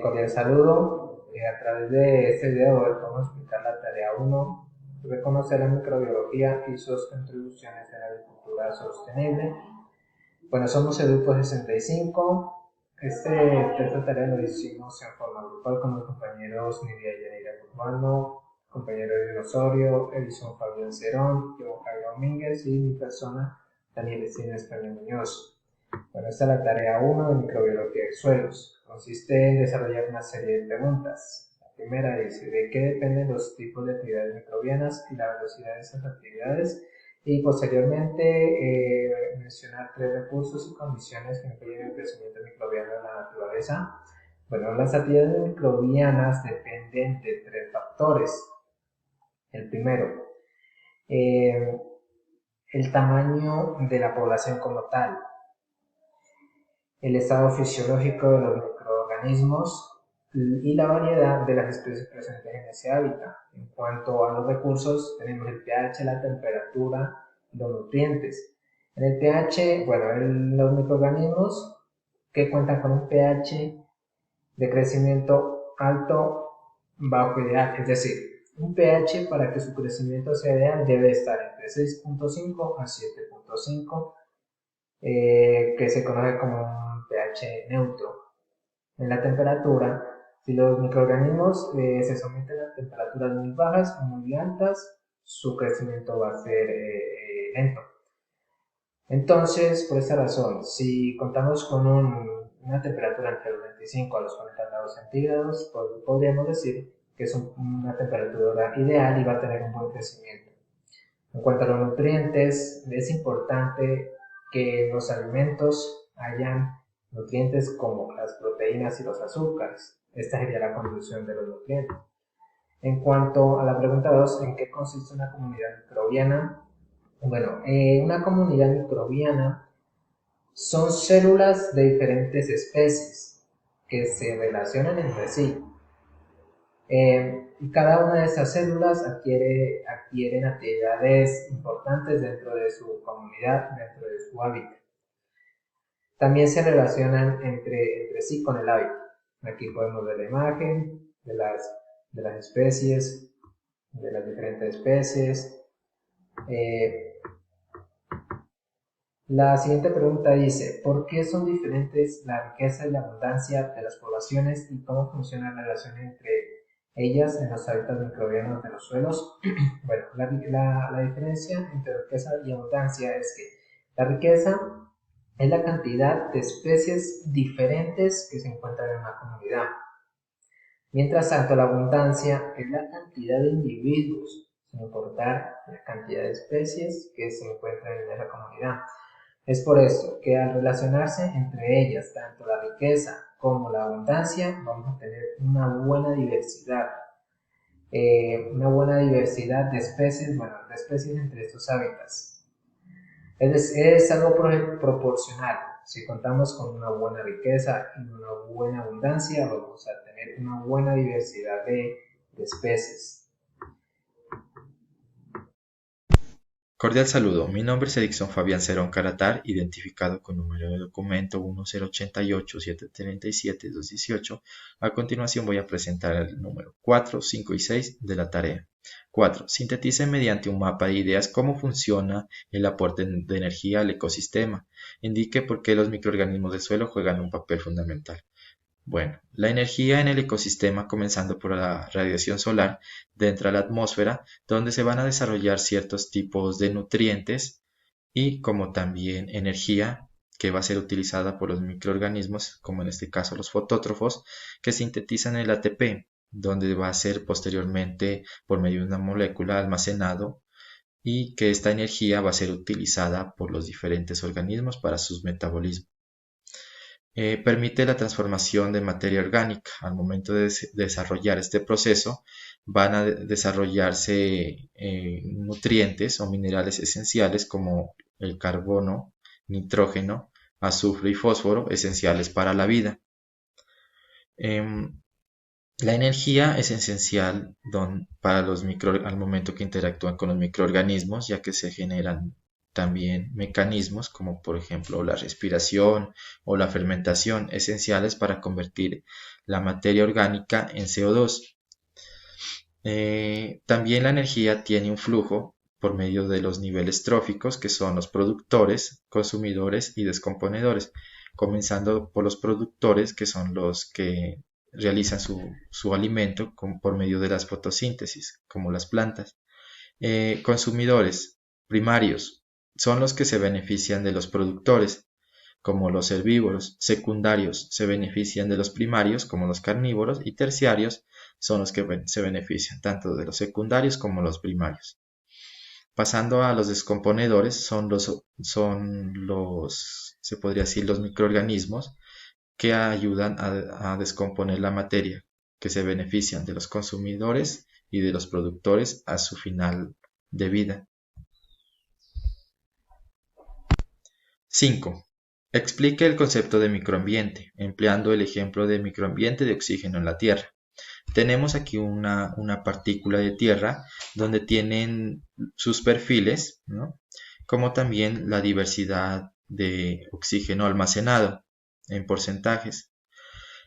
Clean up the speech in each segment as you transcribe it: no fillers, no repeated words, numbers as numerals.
Cordial saludo. A través de este video vamos a explicar la tarea 1, reconocer la microbiología y sus contribuciones en la agricultura sostenible. Bueno, somos el grupo 65. Esta tarea lo hicimos en forma grupal con los compañeros Nidia Yaneira Urbano, compañero Edwin Osorio, Edison Fabián Cerón, yo Jairo Domínguez y mi persona Daniel Estina España Muñoz. Bueno, esta es la tarea 1 de microbiología de suelos. Consiste en desarrollar una serie de preguntas. La primera dice, ¿de qué dependen los tipos de actividades microbianas y la velocidad de esas actividades? Y posteriormente mencionar 3 recursos y condiciones que impiden el crecimiento microbiano en la naturaleza. Bueno, las actividades microbianas dependen de 3 factores. El primero, el tamaño de la población como tal, el estado fisiológico de los microorganismos y la variedad de las especies presentes en ese hábitat. En cuanto a los recursos, tenemos el pH, la temperatura y los nutrientes. En el pH, bueno, los microorganismos que cuentan con un pH de crecimiento alto, bajo ideal, es decir, un pH para que su crecimiento sea ideal debe estar entre 6.5 a 7.5, que se conoce como un pH neutro. En la temperatura, si los microorganismos se someten a temperaturas muy bajas o muy altas, su crecimiento va a ser lento. Entonces, por esta razón, si contamos con una temperatura entre los 25 a los 40 grados centígrados, pues podríamos decir que es una temperatura ideal y va a tener un buen crecimiento. En cuanto a los nutrientes, es importante que en los alimentos hayan nutrientes como las proteínas y los azúcares. Esta sería la contribución de los nutrientes. En cuanto a la pregunta 2, ¿en qué consiste una comunidad microbiana? Bueno, una comunidad microbiana son células de diferentes especies que se relacionan entre sí. Y cada una de estas células adquieren actividades importantes dentro de su comunidad, dentro de su hábitat. También se relacionan entre sí con el hábitat. Aquí podemos ver la imagen de las especies, de las diferentes especies. La siguiente pregunta dice, ¿por qué son diferentes la riqueza y la abundancia de las poblaciones y cómo funciona la relación entre ellas en los hábitats microbianos de los suelos? Bueno, la diferencia entre riqueza y abundancia es que la riqueza es la cantidad de especies diferentes que se encuentran en una comunidad. Mientras tanto, la abundancia es la cantidad de individuos, sin importar la cantidad de especies que se encuentran en esa comunidad. Es por esto que al relacionarse entre ellas tanto la riqueza como la abundancia, vamos a tener una buena diversidad de especies, de especies entre estos hábitats. Es algo proporcional. Si contamos con una buena riqueza y una buena abundancia, vamos a tener una buena diversidad de especies. Cordial saludo, mi nombre es Edison Fabián Cerón Caratar, identificado con número de documento 1088-737-218. A continuación voy a presentar el número 4, 5 y 6 de la tarea. 4. Sintetice mediante un mapa de ideas cómo funciona el aporte de energía al ecosistema. Indique por qué los microorganismos del suelo juegan un papel fundamental. Bueno, la energía en el ecosistema, comenzando por la radiación solar, entra a la atmósfera, donde se van a desarrollar ciertos tipos de nutrientes y como también energía que va a ser utilizada por los microorganismos, como en este caso los fotótrofos, que sintetizan el ATP, donde va a ser posteriormente por medio de una molécula almacenado y que esta energía va a ser utilizada por los diferentes organismos para sus metabolismos. Permite la transformación de materia orgánica. Al momento de desarrollar este proceso van a desarrollarse nutrientes o minerales esenciales como el carbono, nitrógeno, azufre y fósforo, esenciales para la vida. La energía es esencial para al momento que interactúan con los microorganismos, ya que se generan también mecanismos como por ejemplo la respiración o la fermentación, esenciales para convertir la materia orgánica en CO2. También la energía tiene un flujo por medio de los niveles tróficos, que son los productores, consumidores y descomponedores, comenzando por los productores, que son los que realizan su alimento por medio de las fotosíntesis, como las plantas. Consumidores primarios son los que se benefician de los productores, como los herbívoros. Secundarios se benefician de los primarios, como los carnívoros, y terciarios son los que se benefician tanto de los secundarios como los primarios. Pasando a los descomponedores, se podría decir, los microorganismos que ayudan a descomponer la materia, que se benefician de los consumidores y de los productores a su final de vida. 5. Explique el concepto de microambiente, empleando el ejemplo de microambiente de oxígeno en la Tierra. Tenemos aquí una partícula de tierra donde tienen sus perfiles, ¿no? Como también la diversidad de oxígeno almacenado en porcentajes.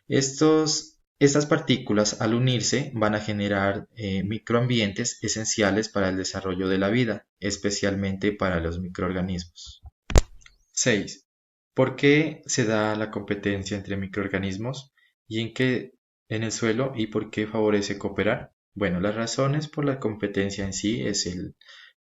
Estas partículas, al unirse, van a generar microambientes esenciales para el desarrollo de la vida, especialmente para los microorganismos. 6. ¿Por qué se da la competencia entre microorganismos y en el suelo y por qué favorece cooperar? Bueno, las razones por la competencia en sí es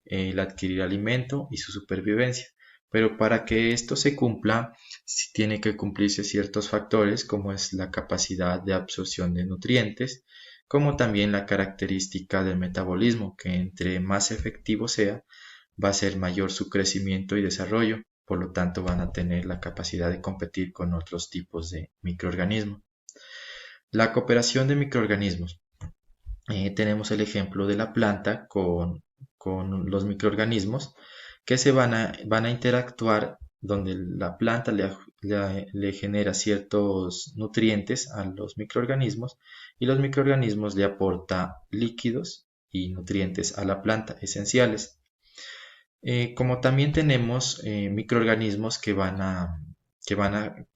el adquirir alimento y su supervivencia. Pero para que esto se cumpla, sí tiene que cumplirse ciertos factores como es la capacidad de absorción de nutrientes, como también la característica del metabolismo, que entre más efectivo sea, va a ser mayor su crecimiento y desarrollo. Por lo tanto, van a tener la capacidad de competir con otros tipos de microorganismos. La cooperación de microorganismos. Tenemos el ejemplo de la planta con los microorganismos que van a interactuar donde la planta le genera ciertos nutrientes a los microorganismos y los microorganismos le aportan líquidos y nutrientes a la planta esenciales. Como también tenemos microorganismos que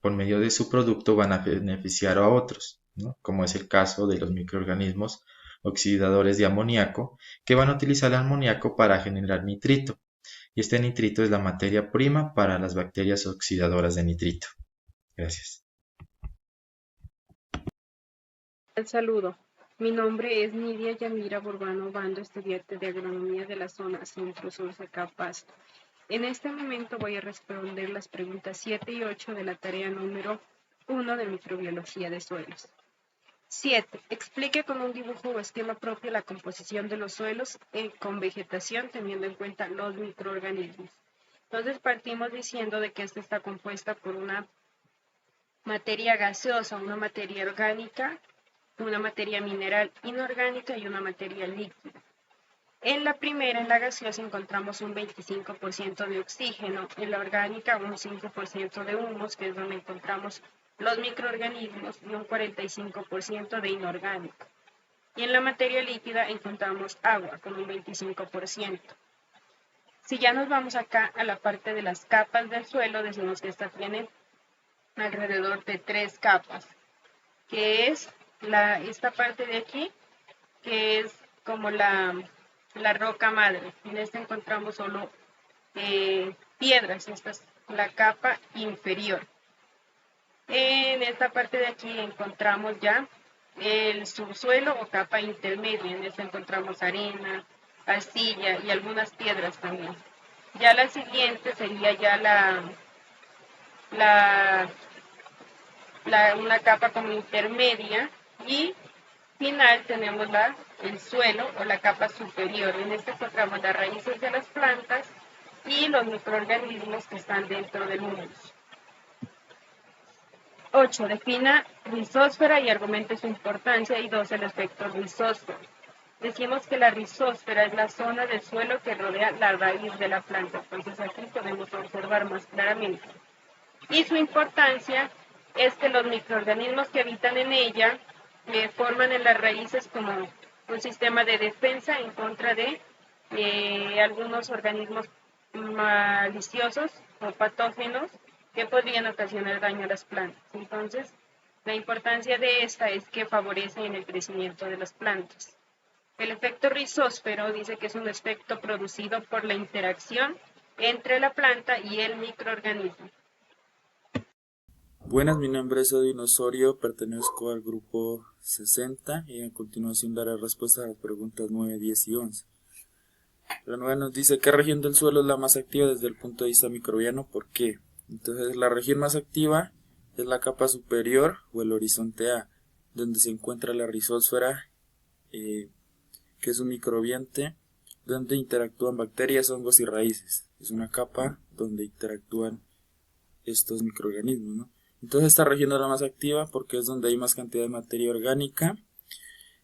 por medio de su producto, van a beneficiar a otros, ¿no? Como es el caso de los microorganismos oxidadores de amoníaco, que van a utilizar el amoníaco para generar nitrito. Y este nitrito es la materia prima para las bacterias oxidadoras de nitrito. Gracias. Un saludo. Mi nombre es Nidia Yamira Borbano Bando, estudiante de Agronomía de la zona Centro-Sur Sacá Pasto. En este momento voy a responder las preguntas 7 y 8 de la tarea número 1 de Microbiología de Suelos. 7. Explique con un dibujo o esquema propio la composición de los suelos con vegetación teniendo en cuenta los microorganismos. Entonces partimos diciendo de que esta está compuesta por una materia gaseosa, una materia orgánica, una materia mineral inorgánica y una materia líquida. En la primera, en la gaseosa, encontramos un 25% de oxígeno, en la orgánica un 5% de humus, que es donde encontramos los microorganismos, y un 45% de inorgánico. Y en la materia líquida encontramos agua con un 25%. Si ya nos vamos acá a la parte de las capas del suelo, decimos que esta tiene alrededor de 3 capas, que es esta parte de aquí, que es como la roca madre. En esta encontramos solo piedras, esta es la capa inferior. En esta parte de aquí encontramos ya el subsuelo o capa intermedia. En esta encontramos arena, arcilla y algunas piedras también. Ya la siguiente sería ya una capa como intermedia, y final tenemos el suelo o la capa superior. En este encontramos las raíces de las plantas y los microorganismos que están dentro del humus. 8. Defina rizósfera y argumente su importancia. Y 2. El efecto rizósfero. Decimos que la rizósfera es la zona del suelo que rodea la raíz de la planta. Entonces aquí podemos observar más claramente. Y su importancia es que los microorganismos que habitan en ella forman en las raíces como un sistema de defensa en contra de algunos organismos maliciosos o patógenos que podrían ocasionar daño a las plantas. Entonces, La importancia de esta es que favorece en el crecimiento de las plantas. El efecto rizósfero dice que es un efecto producido por la interacción entre la planta y el microorganismo. Buenas, mi nombre es Edwin Osorio, pertenezco al grupo 60 y a continuación daré respuesta a las preguntas 9, 10 y 11. La 9 nos dice ¿qué región del suelo es la más activa desde el punto de vista microbiano? ¿Por qué? Entonces la región más activa es la capa superior o el horizonte A, donde se encuentra la rizósfera, que es un microbiante donde interactúan bacterias, hongos y raíces. Es una capa donde interactúan estos microorganismos, ¿no? Entonces esta región es la más activa porque es donde hay más cantidad de materia orgánica,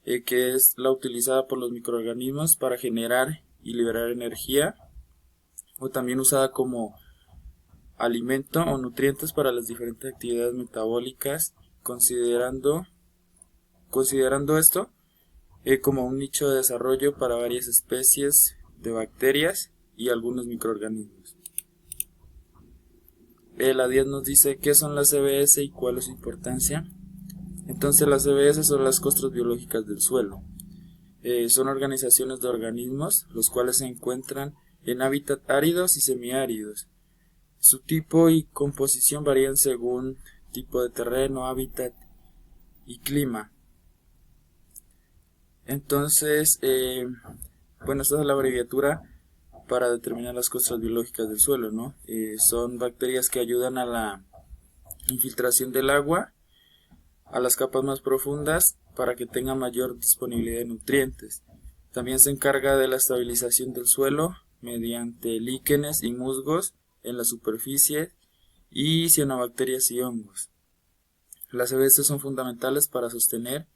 que es la utilizada por los microorganismos para generar y liberar energía, o también usada como alimento o nutrientes para las diferentes actividades metabólicas, considerando esto como un nicho de desarrollo para varias especies de bacterias y algunos microorganismos. La 10 nos dice qué son las CBS y cuál es su importancia. Entonces las CBS son las costras biológicas del suelo. Son organizaciones de organismos, los cuales se encuentran en hábitat áridos y semiáridos. Su tipo y composición varían según tipo de terreno, hábitat y clima. Entonces, esta es la abreviatura para determinar las costras biológicas del suelo, ¿no? Son bacterias que ayudan a la infiltración del agua a las capas más profundas para que tenga mayor disponibilidad de nutrientes. También se encarga de la estabilización del suelo mediante líquenes y musgos en la superficie y cianobacterias y hongos. Las CBS son fundamentales para sostener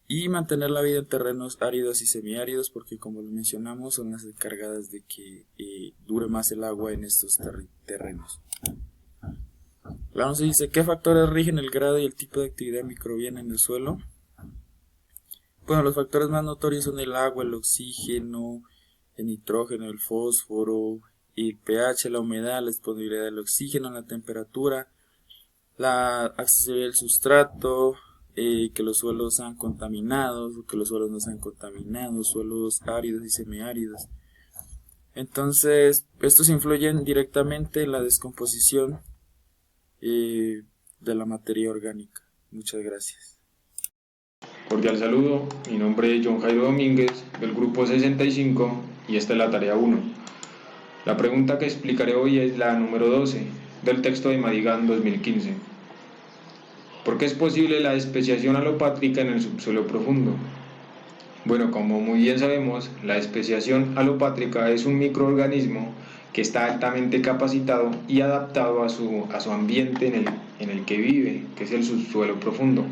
y mantener la vida en terrenos áridos y semiáridos porque, como lo mencionamos, son las encargadas de que dure más el agua en estos terrenos. La 11 dice ¿qué factores rigen el grado y el tipo de actividad microbiana en el suelo? Bueno, los factores más notorios son el agua, el oxígeno, el nitrógeno, el fósforo, el pH, la humedad, la disponibilidad del oxígeno, la temperatura, la accesibilidad del sustrato, que los suelos sean contaminados o que los suelos no sean contaminados, suelos áridos y semiáridos. Entonces, estos influyen directamente en la descomposición de la materia orgánica. Muchas gracias. Cordial saludo, mi nombre es John Jairo Domínguez del grupo 65 y esta es la tarea 1. La pregunta que explicaré hoy es la número 12 del texto de Madigan 2015. ¿Por qué es posible la especiación alopátrica en el subsuelo profundo? Bueno, como muy bien sabemos, la especiación alopátrica es un microorganismo que está altamente capacitado y adaptado a su ambiente en el que vive, que es el subsuelo profundo.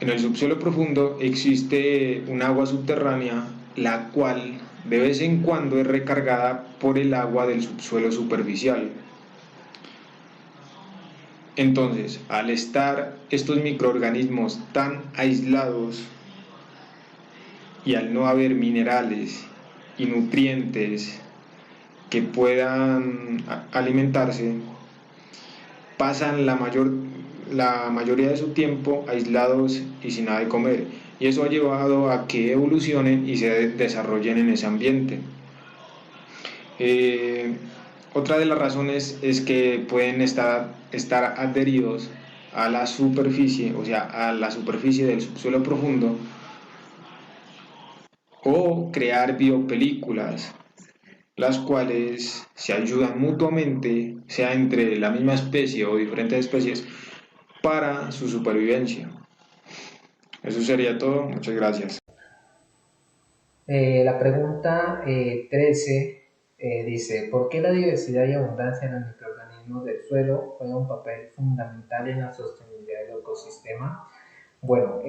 En el subsuelo profundo existe un agua subterránea, la cual de vez en cuando es recargada por el agua del subsuelo superficial. Entonces, al estar estos microorganismos tan aislados y al no haber minerales y nutrientes que puedan alimentarse, pasan la mayoría de su tiempo aislados y sin nada de comer, y eso ha llevado a que evolucionen y se desarrollen en ese ambiente. Otra de las razones es que pueden estar adheridos a la superficie, o sea, a la superficie del subsuelo profundo, o crear biopelículas, las cuales se ayudan mutuamente, sea entre la misma especie o diferentes especies, para su supervivencia. Eso sería todo, muchas gracias. La pregunta 13 dice, ¿por qué la diversidad y abundancia en los microorganismos del suelo juega un papel fundamental en la sostenibilidad del ecosistema? Bueno,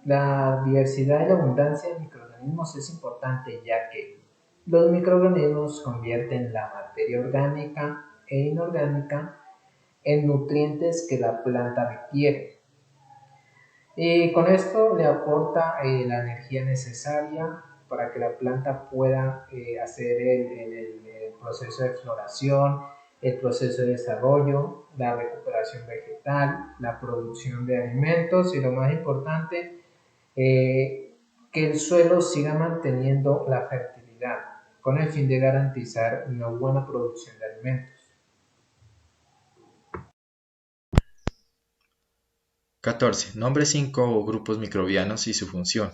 la diversidad y la abundancia de microorganismos es importante ya que los microorganismos convierten la materia orgánica e inorgánica en nutrientes que la planta requiere. Y con esto le aporta la energía necesaria para que la planta pueda hacer el proceso de floración el proceso de desarrollo, la recuperación vegetal, la producción de alimentos y lo más importante, que el suelo siga manteniendo la fertilidad con el fin de garantizar una buena producción de alimentos. 14. Nombre 5 grupos microbianos y su función.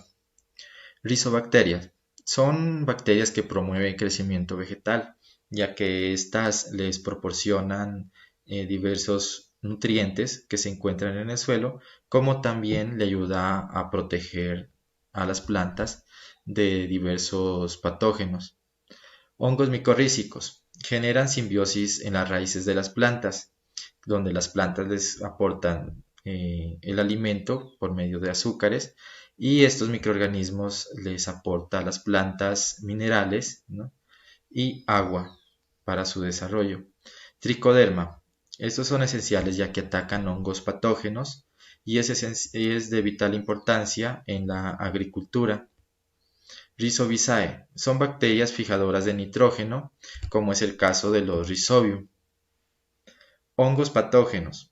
Rizobacterias. Son bacterias que promueven el crecimiento vegetal, ya que éstas les proporcionan diversos nutrientes que se encuentran en el suelo, como también le ayuda a proteger a las plantas de diversos patógenos. Hongos micorrízicos. Generan simbiosis en las raíces de las plantas, donde las plantas les aportan el alimento por medio de azúcares y estos microorganismos les aportan a las plantas minerales, ¿no?, y agua para su desarrollo. Tricoderma. Estos son esenciales ya que atacan hongos patógenos y es de vital importancia en la agricultura. Rhizobizae. Son bacterias fijadoras de nitrógeno, como es el caso de los Rhizobium. Hongos patógenos.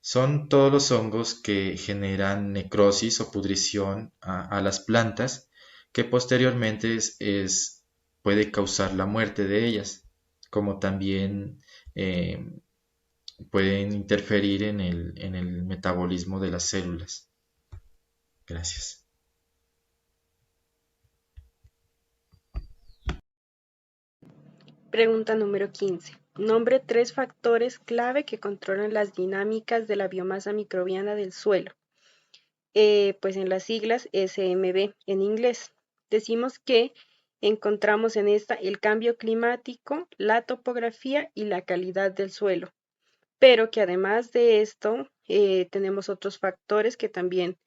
Son todos los hongos que generan necrosis o pudrición a las plantas, que posteriormente puede causar la muerte de ellas, como también pueden interferir en el metabolismo de las células. Gracias. Pregunta número 15. Nombre 3 factores clave que controlan las dinámicas de la biomasa microbiana del suelo. Pues en las siglas SMB en inglés. Decimos que encontramos en esta el cambio climático, la topografía y la calidad del suelo. Pero que además de esto tenemos otros factores que también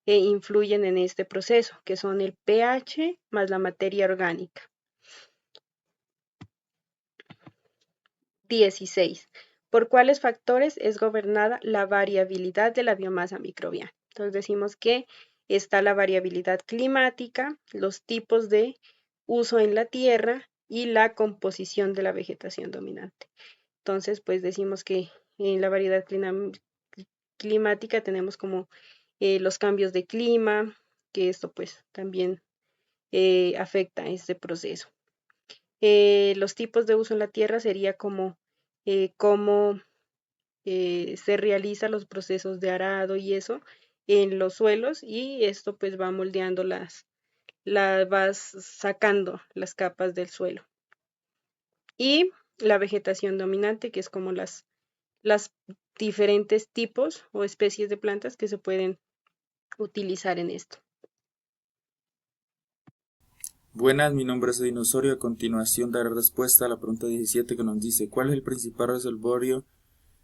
influyen en este proceso, que son el pH más la materia orgánica. 16. ¿Por cuáles factores es gobernada la variabilidad de la biomasa microbiana? Entonces decimos que está la variabilidad climática, los tipos de uso en la tierra y la composición de la vegetación dominante. Entonces, pues decimos que en la variedad climática tenemos como los cambios de clima, que esto pues también afecta este proceso. Los tipos de uso en la tierra sería como cómo se realizan los procesos de arado y eso en los suelos, y esto pues va moldeando vas sacando las capas del suelo. Y la vegetación dominante, que es como las diferentes tipos o especies de plantas que se pueden utilizar en esto. Buenas, mi nombre es Dinosaurio. A continuación daré respuesta a la pregunta 17 que nos dice: ¿cuál es el principal reservorio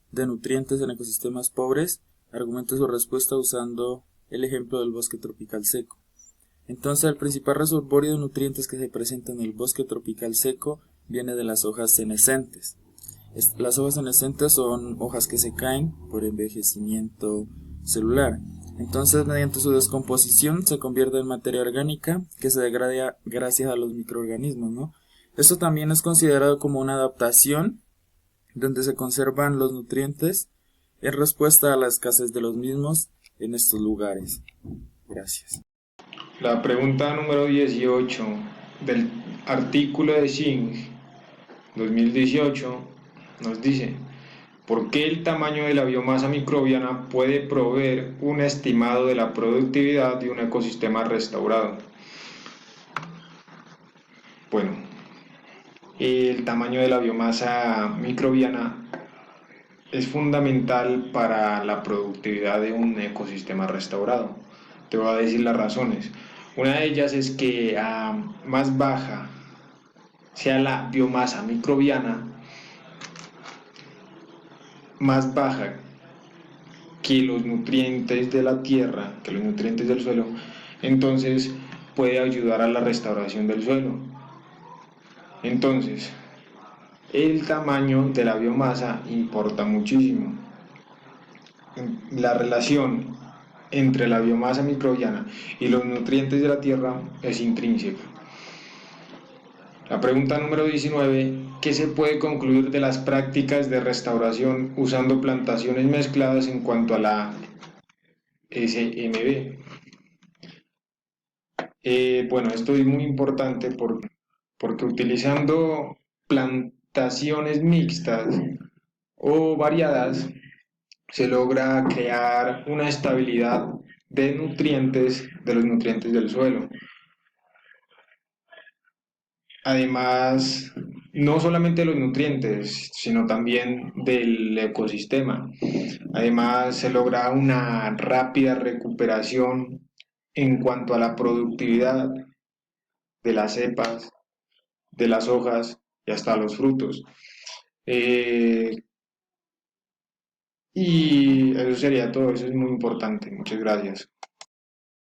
de nutrientes en ecosistemas pobres? Argumente su respuesta usando el ejemplo del bosque tropical seco. Entonces, el principal reservorio de nutrientes que se presenta en el bosque tropical seco viene de las hojas senescentes. Las hojas senescentes son hojas que se caen por envejecimiento celular. Entonces, mediante su descomposición se convierte en materia orgánica que se degrada gracias a los microorganismos, ¿no? Esto también es considerado como una adaptación donde se conservan los nutrientes en respuesta a la escasez de los mismos en estos lugares. Gracias. La pregunta número 18 del artículo de Singh 2018 nos dice: ¿por qué el tamaño de la biomasa microbiana puede proveer un estimado de la productividad de un ecosistema restaurado? Bueno, el tamaño de la biomasa microbiana es fundamental para la productividad de un ecosistema restaurado. Te voy a decir las razones. Una de ellas es que a más baja sea la biomasa microbiana, más baja que los nutrientes de la tierra, que los nutrientes del suelo, entonces puede ayudar a la restauración del suelo. Entonces, el tamaño de la biomasa importa muchísimo. La relación entre la biomasa microbiana y los nutrientes de la tierra es intrínseca. La pregunta número 19, ¿qué se puede concluir de las prácticas de restauración usando plantaciones mezcladas en cuanto a la SMB? Bueno, esto es muy importante porque utilizando plantaciones mixtas o variadas se logra crear una estabilidad de nutrientes, de los nutrientes del suelo. Además, no solamente los nutrientes, sino también del ecosistema. Además, se logra una rápida recuperación en cuanto a la productividad de las cepas, de las hojas y hasta los frutos. Eh, y eso sería todo, eso es muy importante. Muchas gracias.